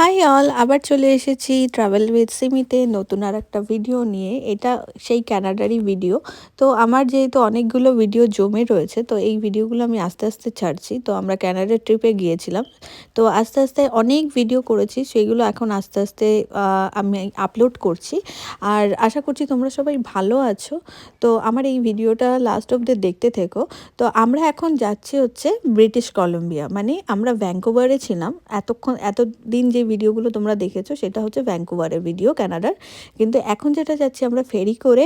High all, আবার চলে এসেছি ট্রাভেল উইথ সিমিতে নতুন আর একটা ভিডিও নিয়ে। এটা সেই ক্যানাডারই ভিডিও। তো আমার যেহেতু অনেকগুলো ভিডিও জমে রয়েছে, তো এই ভিডিওগুলো আমি আস্তে আস্তে ছাড়ছি। তো আমরা ক্যানাডা ট্রিপে গিয়েছিলাম, তো আস্তে আস্তে অনেক ভিডিও করেছি, সেগুলো এখন আস্তে আস্তে আমি আপলোড করছি। আর আশা করছি তোমরা সবাই ভালো আছো। তো আমার এই ভিডিওটা লাস্ট অব্দি দেখতে থেকো। তো আমরা এখন যাচ্ছি হচ্ছে ব্রিটিশ কলম্বিয়া, মানে আমরা ভ্যাঙ্কুভারে ছিলাম এতদিন। যে ভিডিওগুলো তোমরা দেখেছো সেটা হচ্ছে ভ্যাঙ্কুভারের ভিডিও, কানাডার। কিন্তু এখন যেটা যাচ্ছি আমরা ফেরি করে,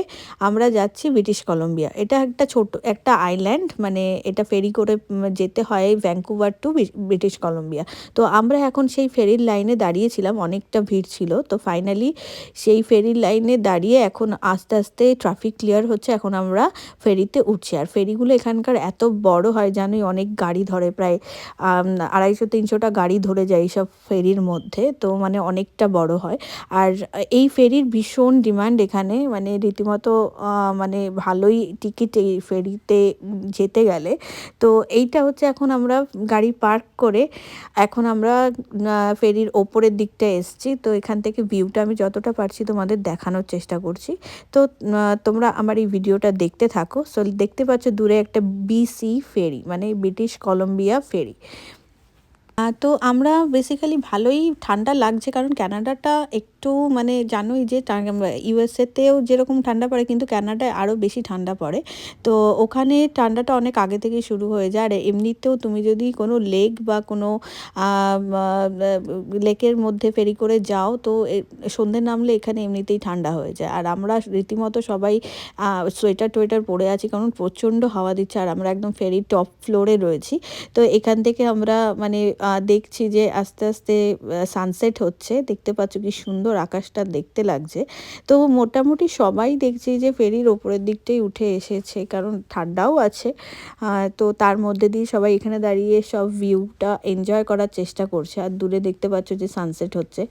আমরা যাচ্ছি ব্রিটিশ কলম্বিয়া। এটা একটা ছোট একটা আইল্যান্ড, মানে এটা ফেরি করে যেতে হয় ভ্যাঙ্কুভার টু ব্রিটিশ কলম্বিয়া। তো আমরা এখন সেই ফেরির লাইনে দাঁড়িয়েছিলাম, অনেকটা ভিড় ছিল। তো ফাইনালি সেই ফেরির লাইনে দাঁড়িয়ে এখন আস্তে আস্তে ট্রাফিক ক্লিয়ার হচ্ছে, এখন আমরা ফেরিতে উঠছি। আর ফেরিগুলো এখানকার এত বড় হয় জানোই, অনেক গাড়ি ধরে, প্রায় 250-300টা গাড়ি ধরে যায় এইসব ফেরির মধ্যে। তো মানে অনেকটা বড় হয়। আর এই ফেরির ভীষণ ডিমান্ড এখানে, মানে রীতিমতো মানে ভালোই টিকিট এই ফেরিতে যেতে গেলে। তো এইটা হচ্ছে, এখন আমরা গাড়ি পার্ক করে এখন আমরা ফেরির ওপরের দিকটা এসছি। তো এখান থেকে ভিউটা আমি যতটা পারছি তোমাদের দেখানোর চেষ্টা করছি। তো তোমরা আমার এই ভিডিওটা দেখতে থাকো। সো দেখতে পাচ্ছ দূরে একটা বিসি ফেরি, মানে ব্রিটিশ কলম্বিয়া ফেরি। তো আমরা বেসিক্যালি ভালোই ঠান্ডা লাগছে, কারণ কানাডাটা একটু মানে জানোই যে ইউএসএতেও যেরকম ঠান্ডা পড়ে, কিন্তু কানাডায় আরও বেশি ঠান্ডা পড়ে। তো ওখানে ঠান্ডাটা অনেক আগে থেকেই শুরু হয়ে যায়। আর এমনিতেও তুমি যদি কোনো লেক বা কোনো লেকের মধ্যে ফেরি করে যাও, তো সন্ধে নামলে এখানে এমনিতেই ঠান্ডা হয়ে যায়। আর আমরা রীতিমতো সবাই সোয়েটার টোয়েটার পরে আছি, কারণ প্রচণ্ড হাওয়া দিচ্ছে। আর আমরা একদম ফেরির টপ ফ্লোরে রয়েছি। তো এখান থেকে আমরা মানে দেখছি যে আস্তে আস্তে সানসেট হচ্ছে, দেখতে পাচ্ছ কি সুন্দর আকাশটা দেখতে লাগছে। তো মোটামুটি সবাই দেখছি যে ফেরির ওপরের দিকটাই উঠে এসেছে, কারণ ঠান্ডাও আছে। তো তার মধ্যে দিয়ে সবাই এখানে দাঁড়িয়ে সব ভিউটা এনজয় করার চেষ্টা করছে। আর দূরে দেখতে পাচ্ছ যে সানসেট হচ্ছে।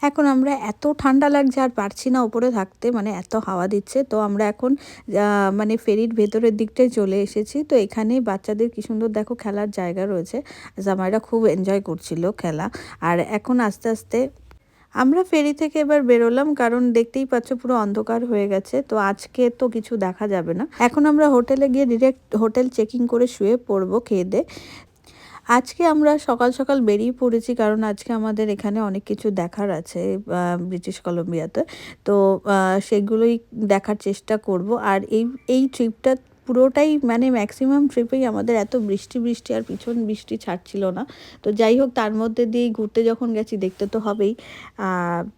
এখন আমরা এত ঠান্ডা লাগছে আর পারছি না ওপরে থাকতে, মানে এত হাওয়া দিচ্ছে। তো আমরা এখন মানে ফেরির ভেতরের দিকটায় চলে এসেছি। তো এখানে বাচ্চাদের কি সুন্দর দেখো খেলার জায়গা রয়েছে। জামাইরা খুব এনজয় করছিল খেলা। আর এখন আস্তে আস্তে আমরা ফেরি থেকে এবার বেরোলাম, কারণ দেখতেই পাচ্ছ পুরো অন্ধকার হয়ে গেছে। তো আজকে তো কিছু দেখা যাবে না। এখন আমরা হোটেলে গিয়ে ডিরেক্ট হোটেল চেকিং করে শুয়ে পড়বো খেয়ে দিয়ে। আজকে আমরা সকাল সকাল বেরিয়ে পড়েছি, কারণ আজকে আমাদের এখানে অনেক কিছু দেখার আছে ব্রিটিশ কলম্বিয়াতে। তো সেগুলোই দেখার চেষ্টা করব। আর এই ট্রিপটা পুরোটাই মানে ম্যাক্সিমাম ট্রিপেই আমাদের এত বৃষ্টি বৃষ্টি আর পিছন বৃষ্টি ছাড়ছিল না। তো যাই হোক, তার মধ্যে দিয়েই ঘুরতে যখন গেছি দেখতে তো হবেই।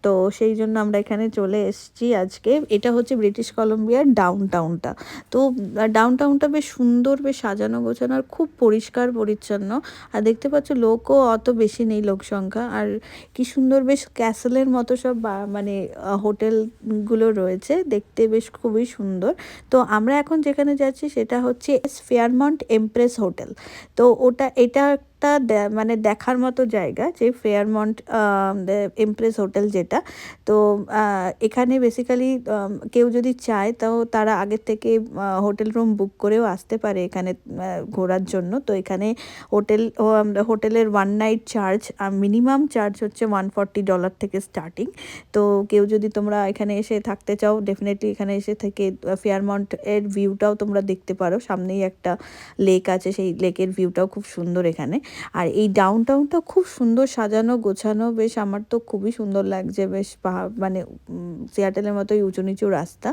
তো সেই জন্য আমরা এখানে চলে এসেছি আজকে। এটা হচ্ছে ব্রিটিশ কলম্বিয়ার ডাউন টাউনটা। তো ডাউন টাউনটা বেশ সুন্দর, বেশ সাজানো গোছানো আর খুব পরিষ্কার পরিচ্ছন্ন। আর দেখতে পাচ্ছ লোকও অত বেশি নেই, লোক সংখ্যা। আর কি সুন্দর বেশ ক্যাসেলের মতো সব মানে হোটেলগুলো রয়েছে, দেখতে বেশ খুবই সুন্দর। তো আমরা এখন যেখানে যাচ্ছি সেটা হচ্ছে ফেয়ারমন্ট এমপ্রেস হোটেল। তো এটা একটা মানে দেখার মতো জায়গা, যে ফেয়ারমন্ট এমপ্রেস হোটেল যেটা। তো এখানে বেসিক্যালি কেউ যদি চায় তো তারা আগের থেকে হোটেল রুম বুক করেও আসতে পারে এখানে ঘোরার জন্য। তো এখানে হোটেলের 1 নাইট চার্জ, মিনিমাম চার্জ হচ্ছে $140 থেকে স্টার্টিং। তো কেউ যদি তোমরা এখানে এসে থাকতে চাও, ডেফিনেটলি এখানে এসে থেকে ফেয়ারমন্ট এর ভিউটাও তোমরা দেখতে পারো। সামনেই একটা লেক আছে, সেই লেকের ভিউটাও খুব সুন্দর এখানে। আর এই ডাউনটাউনটা খুব সুন্দর সাজানো গোছানো, বেশ আমার তো খুবই সুন্দর লাগছে। বেশ মানে সিয়াটেলের মতোই উঁচু নিচু রাস্তা।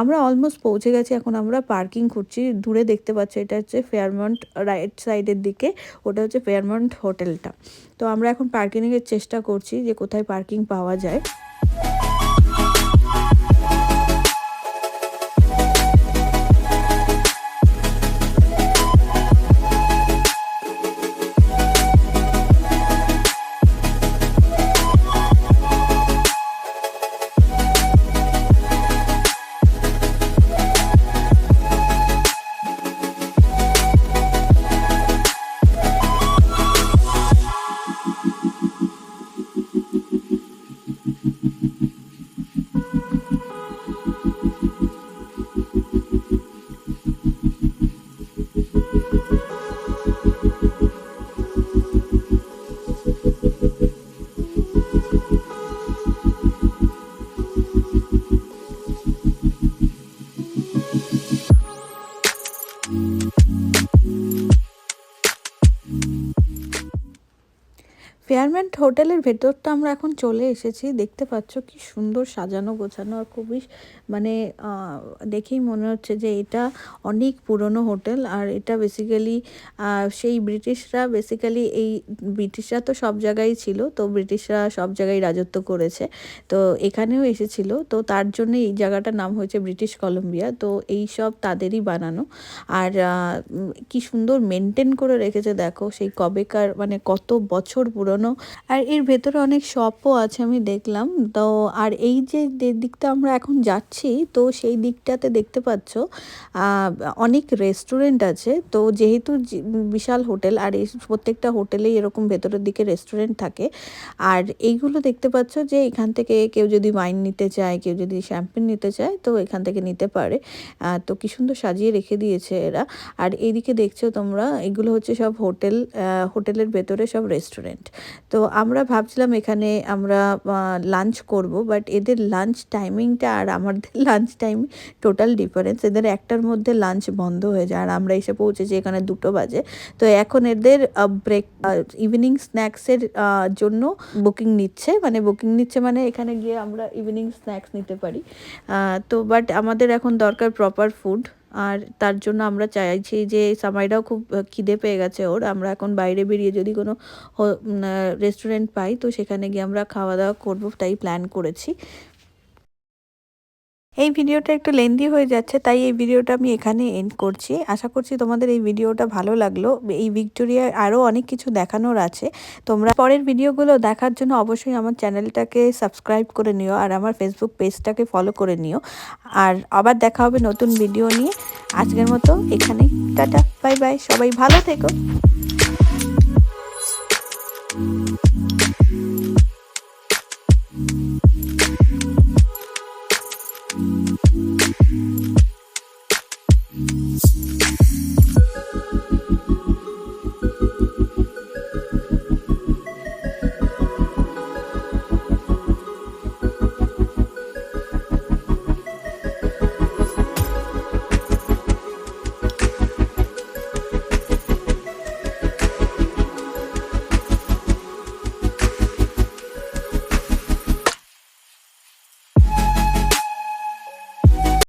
আমরা অলমোস্ট পৌঁছে গেছি, এখন আমরা পার্কিং খুঁজছি। দূরে দেখতে পাচ্ছি এটা হচ্ছে ফেয়ারমন্ট, রাইট সাইডের দিকে ওটা হচ্ছে ফেয়ারমন্ট হোটেলটা। তো আমরা এখন পার্কিংয়ের চেষ্টা করছি যে কোথায় পার্কিং পাওয়া যায়। ফেয়ারমন্ট হোটেলের ভেতরটা আমরা এখন চলে এসেছি। দেখতে পাচ্ছ কি সুন্দর সাজানো গোছানো, আর খুবই মানে দেখেই মনে হচ্ছে যে এটা অনেক পুরনো হোটেল। আর এটা বেসিক্যালি সেই ব্রিটিশরা তো সব জায়গায় ছিল, তো ব্রিটিশরা সব জায়গায় রাজত্ব করেছে, তো এখানেও এসেছিল। তো তার জন্য এই জায়গাটার নাম হয়েছে ব্রিটিশ কলম্বিয়া। তো এই সব তাদেরই বানানো। আর কি সুন্দর মেনটেন করে রেখেছে দেখো, সেই কবেকার মানে কত বছর পুরনো। আর এর ভেতরে অনেক শপও আছে আমি দেখলাম। তো আর এই যে দিকটা আমরা এখন যাচ্ছি, তো সেই দিকটাতে দেখতে পাচ্ছ অনেক রেস্টুরেন্ট আছে। তো যেহেতু বিশাল হোটেল, আর এই প্রত্যেকটা হোটেলেই এরকম ভেতরের দিকে রেস্টুরেন্ট থাকে। আর এইগুলো দেখতে পাচ্ছ যে এখান থেকে কেউ যদি ওয়াইন নিতে চায়, কেউ যদি শ্যাম্পেন নিতে চায়, তো এখান থেকে নিতে পারে। তো কি সুন্দর সাজিয়ে রেখে দিয়েছে এরা। আর এইদিকে দেখছো তোমরা, এগুলো হচ্ছে সব হোটেলের ভেতরে সব রেস্টুরেন্ট। তো আমরা ভাবছিলাম এখানে আমরা লাঞ্চ করব, বাট এদের লাঞ্চ টাইমিংটা আর আমাদের লাঞ্চ টাইম টোটাল ডিফারেন্স। এদের 1টার মধ্যে লাঞ্চ বন্ধ হয়ে যায়, আর আমরা এসে পৌঁছেছি এখানে 2 বাজে। তো এখন এদের ইভিনিং স্ন্যাক্সের জন্য বুকিং নিচ্ছে, মানে এখানে গিয়ে আমরা ইভিনিং স্ন্যাক্স নিতে পারি। তো বাট আমাদের এখন দরকার প্রপার ফুড, আর তার জন্য আমরা চাইছি যে সামাইরাও খুব খিদে পেয়ে গেছে ওর। আমরা এখন বাইরে বেরিয়ে যদি কোনো রেস্টুরেন্ট পাই, তো সেখানে গিয়ে আমরা খাওয়া দাওয়া করবো, তাই প্ল্যান করেছি। এই ভিডিওটা একটু লেন্দি হয়ে যাচ্ছে, তাই এই ভিডিওটা আমি এখানে এন্ড করছি। আশা করছি তোমাদের এই ভিডিওটা ভালো লাগলো। এই ভিক্টোরিয়ায় আরও অনেক কিছু দেখানোর আছে। তোমরা পরের ভিডিওগুলো দেখার জন্য অবশ্যই আমার চ্যানেলটাকে সাবস্ক্রাইব করে নিও, আর আমার ফেসবুক পেজটাকে ফলো করে নিও। আর আবার দেখা হবে নতুন ভিডিও নিয়ে। আজকের মতো এখানেই, টাটা, বাই বাই, সবাই ভালো থেকো।